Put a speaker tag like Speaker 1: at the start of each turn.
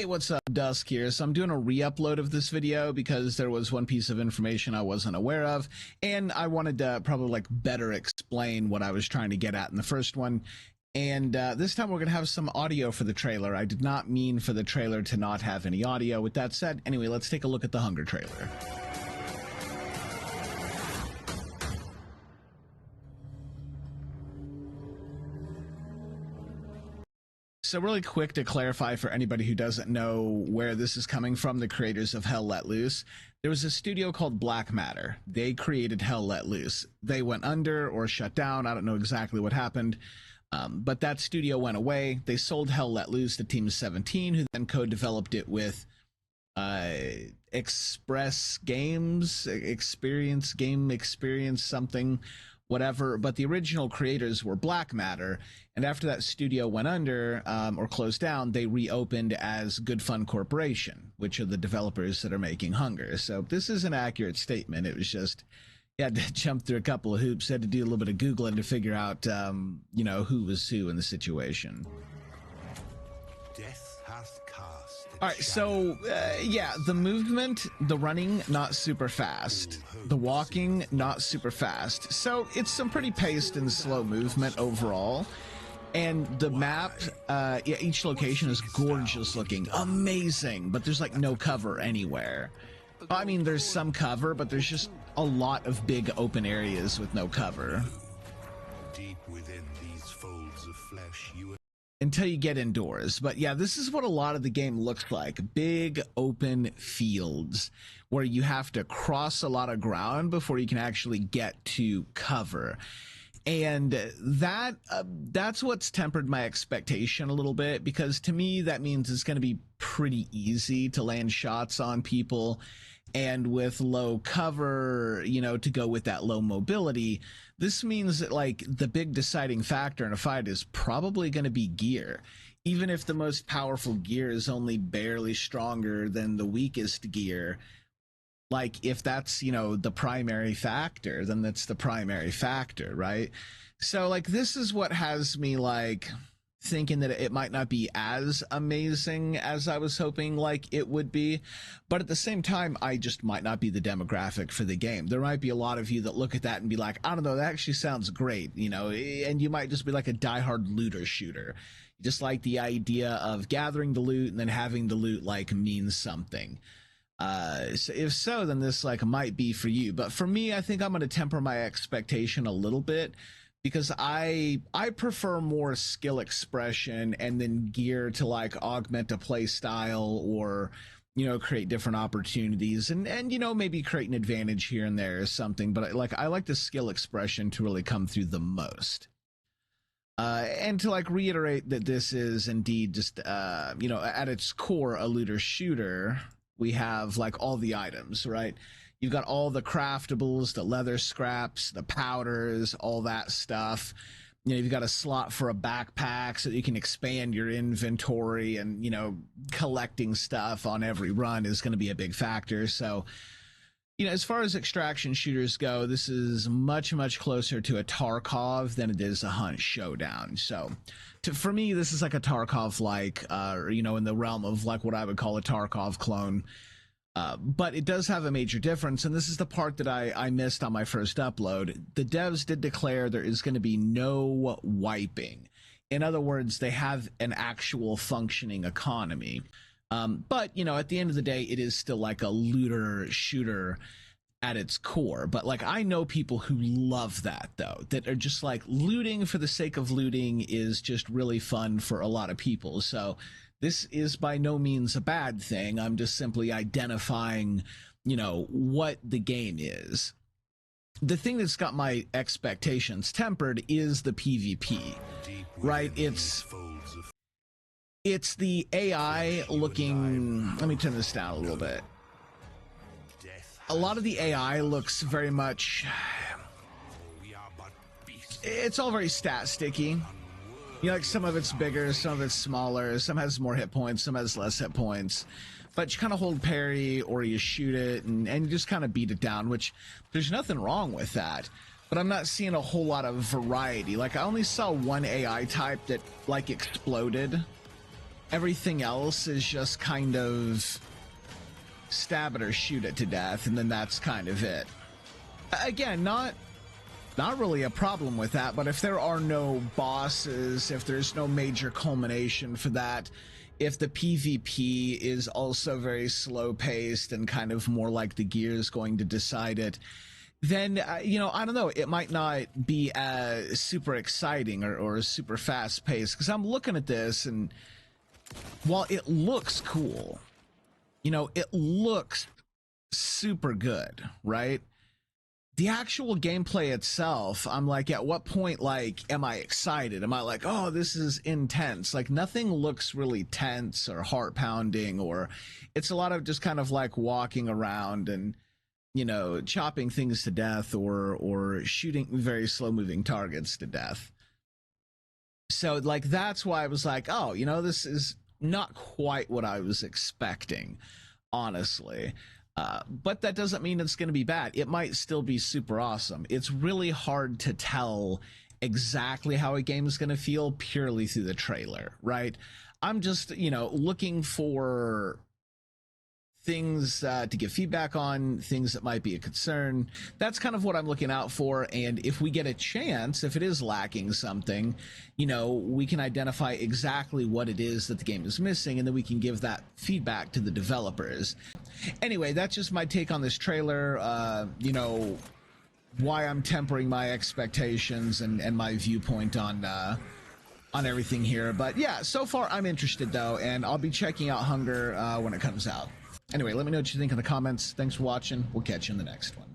Speaker 1: what's up? Dusk here. So I'm doing a re-upload of this video because there was one piece of information I wasn't aware of, and I wanted to probably like better explain what I was trying to get at in the first one. And this time we're going to have some audio for the trailer. I did not mean for the trailer to not have any audio. With that said, anyway, let's take a look at the Hunger trailer. So really quick to clarify for anybody who doesn't know where this is coming from, the creators of Hell Let Loose, there was a studio called Black Matter. They created Hell Let Loose. They went under or shut down. I don't know exactly what happened, but that studio went away. They sold Hell Let Loose to Team 17, who then co-developed it with Express Games, Experience, something, whatever. But the original creators were Black Matter, and after that studio went under or closed down, they reopened as Good Fun Corporation, which are the developers that are making Hunger. So this is an accurate statement. It was just, you had to jump through a couple of hoops, had to do a little bit of Googling to figure out, you know, who was who in the situation.
Speaker 2: Death hath cast.
Speaker 1: All right, so yeah, the movement, the running, not super fast. The walking, not super fast. So it's some pretty paced and slow movement overall. And the map, yeah, each location is gorgeous looking, amazing, but there's like no cover anywhere. I mean, there's some cover, but there's just a lot of big open areas with no cover.
Speaker 2: Deep within these folds of flesh, you
Speaker 1: until you get indoors. But yeah, this is what a lot of the game looks like. Big open fields where you have to cross a lot of ground before you can actually get to cover. And that's what's tempered my expectation a little bit, because to me that means it's going to be pretty easy to land shots on people, and with low cover, you know, to go with that low mobility, this means that like the big deciding factor in a fight is probably going to be gear. Even if the most powerful gear is only barely stronger than the weakest gear, like if that's, you know, the primary factor, then that's the primary factor, right? So like this is what has me like thinking that it might not be as amazing as I was hoping like it would be, but at the same time I just might not be the demographic for the game. There might be a lot of you that look at that and be like, I don't know, that actually sounds great, you know, and you might just be like a diehard looter shooter. You just like the idea of gathering the loot and then having the loot like mean something. So if so, then this like might be for you. But for me, I think I'm going to temper my expectation a little bit, because I prefer more skill expression and then gear to like augment a play style, or, you know, create different opportunities and you know, maybe create an advantage here and there or something. But I like the skill expression to really come through the most. And to like reiterate that this is indeed just you know, at its core a looter shooter. We have like all the items, right? You've got all the craftables, the leather scraps, the powders, all that stuff. You know, you've got a slot for a backpack so that you can expand your inventory, and, you know, collecting stuff on every run is going to be a big factor. So, you know, as far as extraction shooters go, this is much, much closer to a Tarkov than it is a Hunt Showdown. So for me, this is like a Tarkov like, you know, in the realm of like what I would call a Tarkov clone. But it does have a major difference, and this is the part that I missed on my first upload. The devs did declare there is going to be no wiping. In other words, they have an actual functioning economy. But, you know, at the end of the day, it is still like a looter shooter at its core. But like, I know people who love that, though, that are just like, looting for the sake of looting is just really fun for a lot of people. So this is by no means a bad thing. I'm just simply identifying, you know, what the game is. The thing that's got my expectations tempered is the PvP, right? It's the AI looking, let me turn this down a little bit. A lot of the AI looks very much, it's all very stat sticky. You know, like some of it's bigger, some of it's smaller, some has more hit points, some has less hit points. But you kind of hold parry or you shoot it and you just kind of beat it down, which there's nothing wrong with that. But I'm not seeing a whole lot of variety. Like, I only saw one AI type that like exploded. everything else is just kind of stab it or shoot it to death, and then that's kind of it. Again, not really a problem with that, but if there are no bosses, if there's no major culmination for that, if the PvP is also very slow paced and kind of more like the gear is going to decide it, then you know, I don't know, it might not be as super exciting or super fast paced, because I'm looking at this, and while it looks cool, you know, it looks super good, right? The actual gameplay itself, I'm like, at what point, like, am I excited? Am I like, oh, this is intense? Like, nothing looks really tense or heart pounding, or it's a lot of just kind of like walking around and, you know, chopping things to death or shooting very slow moving targets to death. So like, that's why I was like, oh, you know, this is not quite what I was expecting, honestly. But that doesn't mean it's going to be bad. It might still be super awesome. It's really hard to tell exactly how a game is going to feel purely through the trailer, right? I'm just, you know, looking for things to give feedback on, things that might be a concern. That's kind of what I'm looking out for. And if we get a chance, if it is lacking something, you know, we can identify exactly what it is that the game is missing, and then we can give that feedback to the developers. Anyway, that's just my take on this trailer. You know, why I'm tempering my expectations and my viewpoint on everything here. But yeah, so far I'm interested though, and I'll be checking out Hunger when it comes out. Anyway, let me know what you think in the comments. Thanks for watching. We'll catch you in the next one.